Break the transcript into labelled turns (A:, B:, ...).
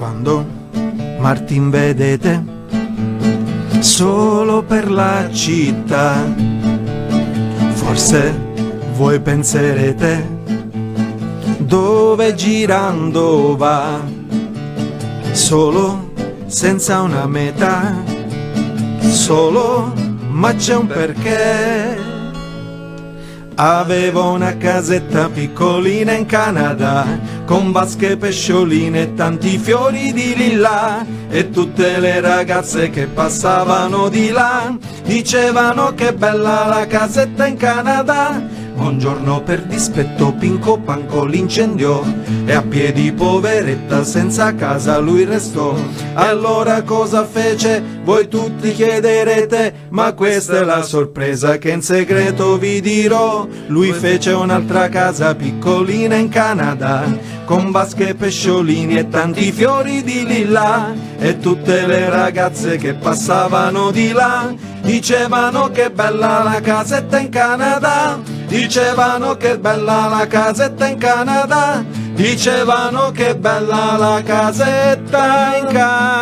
A: Quando Martin vedete solo per la città, forse voi penserete dove girando va, solo senza una meta, solo ma c'è un perché. Avevo una casetta piccolina in Canada, con vasche, pescioline e tanti fiori di lilla, e tutte le ragazze che passavano di là dicevano che bella la casetta in Canada. Un giorno per dispetto Pinco Panco l'incendiò, e a piedi poveretta senza casa lui restò. Allora cosa fece? Voi tutti chiederete, ma questa è la sorpresa che in segreto vi dirò. Lui fece un'altra casa piccolina in Canada, con vasche, pesciolini e tanti fiori di lilla, e tutte le ragazze che passavano di là dicevano che bella la casetta in Canada, dicevano che bella la casetta in Canada, dicevano che bella la casetta in Canada.